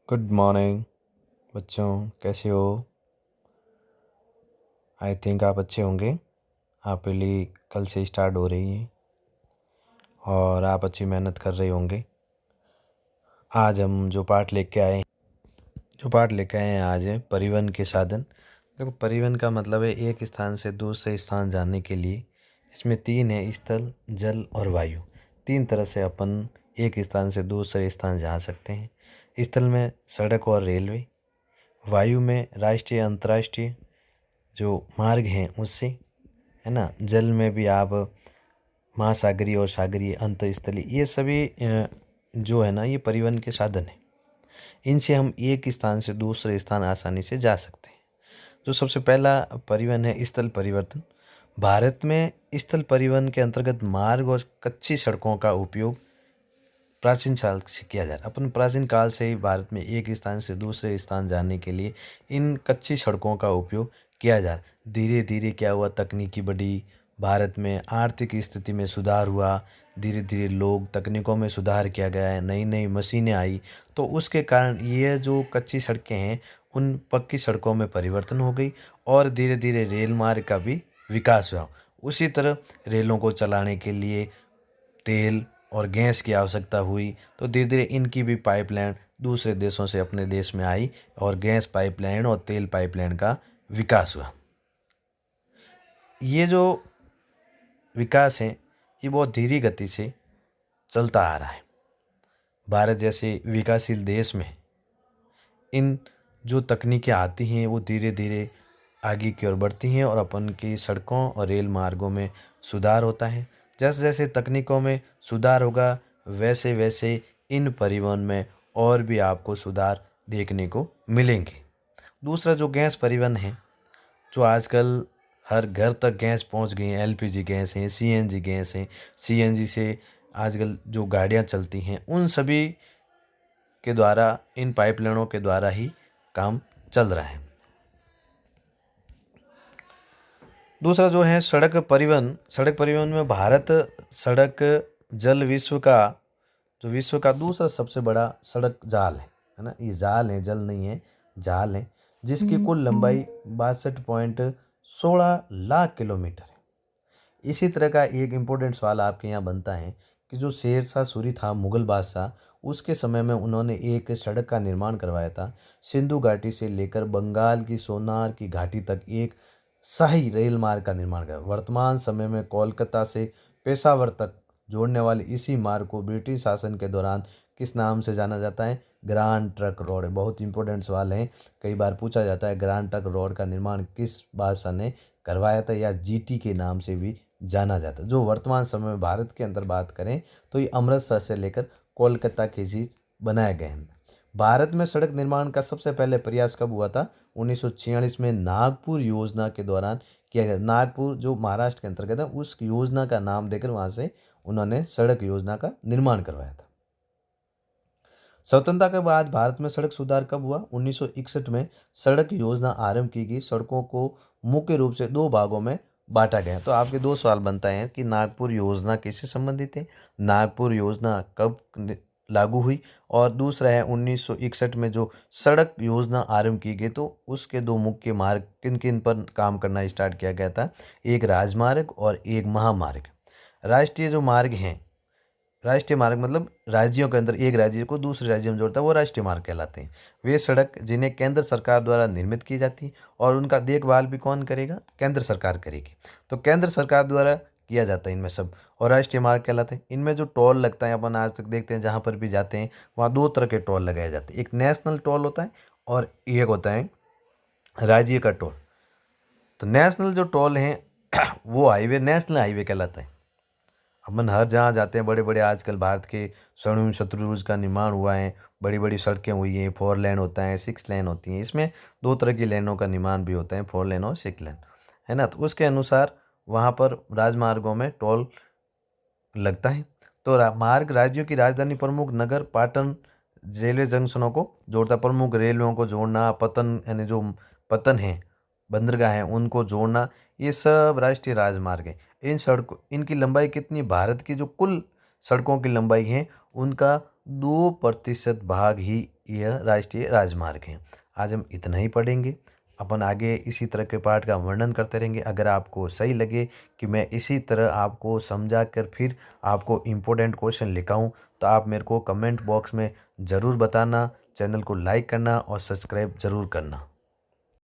Good morning बच्चों, कैसे हो? आई थिंक आप अच्छे होंगे। आपके कल से स्टार्ट हो रही है और आप अच्छी मेहनत कर रहे होंगे। आज हम जो पाठ लेके आए हैं आज है परिवहन के साधन। देखो, परिवहन का मतलब है एक स्थान से दूसरे स्थान जाने के लिए। इसमें तीन है: स्थल, जल और वायु। तीन तरह से अपन एक स्थान से दूसरे स्थान जा सकते हैं। स्थल में सड़क और रेलवे, वायु में राष्ट्रीय अंतर्राष्ट्रीय जो मार्ग हैं उससे, है ना। जल में भी आप महासागरीय और सागरीय अंतर्स्थलीय, ये सभी जो है ना, ये परिवहन के साधन हैं। इनसे हम एक स्थान से दूसरे स्थान आसानी से जा सकते हैं। जो सबसे पहला परिवहन है स्थल परिवर्तन। भारत में स्थल परिवहन के अंतर्गत मार्ग और कच्ची सड़कों का उपयोग प्राचीन काल से किया जा रहा है। अपन प्राचीन काल से ही भारत में एक स्थान से दूसरे स्थान जाने के लिए इन कच्ची सड़कों का उपयोग किया जा रहा है। धीरे धीरे क्या हुआ, तकनीकी बढ़ी, भारत में आर्थिक स्थिति में सुधार हुआ। धीरे धीरे लोग तकनीकों में सुधार किया गया है, नई नई मशीनें आई, तो उसके कारण ये जो कच्ची सड़कें हैं उन पक्की सड़कों में परिवर्तन हो गई और धीरे धीरे रेल मार्ग का भी विकास हुआ। उसी तरह रेलों को चलाने के लिए तेल और गैस की आवश्यकता हुई, तो धीरे धीरे इनकी भी पाइपलाइन दूसरे देशों से अपने देश में आई और गैस पाइपलाइन और तेल पाइपलाइन का विकास हुआ। ये जो विकास है ये बहुत धीरे गति से चलता आ रहा है। भारत जैसे विकासशील देश में इन जो तकनीकें आती हैं वो धीरे धीरे आगे की ओर बढ़ती हैं और अपन की सड़कों और रेल मार्गों में सुधार होता है। जैसे जैसे तकनीकों में सुधार होगा वैसे वैसे इन परिवहन में और भी आपको सुधार देखने को मिलेंगे। दूसरा जो गैस परिवहन है, जो आजकल हर घर तक गैस पहुंच गई है। एलपीजी गैस हैं, सीएनजी गैस हैं। सीएनजी से आजकल जो गाड़ियां चलती हैं उन सभी के द्वारा, इन पाइपलाइनों के द्वारा ही काम चल रहा है। दूसरा जो है सड़क परिवहन। सड़क परिवहन में भारत सड़क जल विश्व का दूसरा सबसे बड़ा सड़क जाल है ना। ये जाल है, जल नहीं है, जाल है, जिसकी कुल लंबाई 62.16 लाख किलोमीटर है। इसी तरह का एक इम्पोर्टेंट सवाल आपके यहाँ बनता है कि जो शेर शाह सूरी था मुगल बादशाह, उसके समय में उन्होंने एक सड़क का निर्माण करवाया था। सिंधु घाटी से लेकर बंगाल की सोनार की घाटी तक एक शाही रेल मार्ग का निर्माण किया। वर्तमान समय में कोलकाता से पेशावर तक जोड़ने वाले इसी मार्ग को ब्रिटिश शासन के दौरान किस नाम से जाना जाता है? Grand truck road. बहुत इंपॉर्टेंट सवाल है, कई बार पूछा जाता है ग्रांड ट्रक रोड का निर्माण किस बादशाह ने करवाया था, या जीटी के नाम से भी जाना जाता है। जो वर्तमान समय में भारत के अंदर बात करें तो ये अमृतसर से लेकर कोलकाता के बीच बनाए गए हैं। भारत में सड़क निर्माण का सबसे पहले प्रयास कब हुआ था? 1946 में नागपुर योजना के दौरान किया गया। नागपुर जो महाराष्ट्र के अंतर्गत है, उस योजना का नाम देकर वहां से उन्होंने सड़क योजना का निर्माण करवाया था। स्वतंत्रता के बाद भारत में सड़क सुधार कब हुआ? 1961 में सड़क योजना आरंभ की गई। सड़कों को मुख्य रूप से दो भागों में बांटा गया। तो आपके दो सवाल बनता है कि नागपुर योजना किससे संबंधित है, नागपुर योजना कब लागू हुई, और दूसरा है 1961 में जो सड़क योजना आरंभ की गई तो उसके दो मुख्य मार्ग किन किन पर काम करना स्टार्ट किया गया था? एक राजमार्ग और एक महामार्ग। राष्ट्रीय जो मार्ग हैं, राष्ट्रीय मार्ग मतलब राज्यों के अंदर एक राज्य को दूसरे राज्य में जोड़ता है, वो राष्ट्रीय मार्ग कहलाते हैं। वे सड़क जिन्हें केंद्र सरकार द्वारा निर्मित की जाती है और उनका देखभाल भी कौन करेगा? केंद्र सरकार करेगी। तो केंद्र सरकार द्वारा किया जाता है इनमें सब, और राष्ट्रीय मार्ग कहलाते हैं। इनमें जो टोल लगता है, अपन आज तक देखते हैं जहाँ पर भी जाते हैं वहाँ दो तरह के टोल लगाए जाते हैं। एक नेशनल टोल होता है और एक होता है राज्य का टोल। तो नेशनल जो टोल है वो हाईवे, नेशनल हाईवे कहलाता है। अपन हर जहाँ जाते हैं, बड़े बड़े आजकल भारत के स्वर्णिम शत्रुज का निर्माण हुआ है, बड़ी बड़ी सड़कें हुई हैं, 4 लेन होता है, 6 लेन होती हैं। इसमें दो तरह की लेनों का निर्माण भी होता है, 4 लेन और 6 लेन, है ना। तो उसके अनुसार वहाँ पर राजमार्गों में टोल लगता है। तो मार्ग राज्यों की राजधानी, प्रमुख नगर, पाटन, रेलवे जंक्शनों को जोड़ता है। प्रमुख रेलवेयों को जोड़ना, पतन यानी जो पतन है, बंदरगाह हैं उनको जोड़ना, ये सब राष्ट्रीय राजमार्ग है। इनकी लंबाई कितनी? भारत की जो कुल सड़कों की लंबाई है उनका 2% भाग ही यह राष्ट्रीय राजमार्ग हैं। आज हम इतना ही पढ़ेंगे। अपन आगे इसी तरह के पाठ का वर्णन करते रहेंगे। अगर आपको सही लगे कि मैं इसी तरह आपको समझा कर फिर आपको इम्पोर्टेंट क्वेश्चन लिखाऊं, तो आप मेरे को कमेंट बॉक्स में ज़रूर बताना। चैनल को लाइक करना और सब्सक्राइब ज़रूर करना।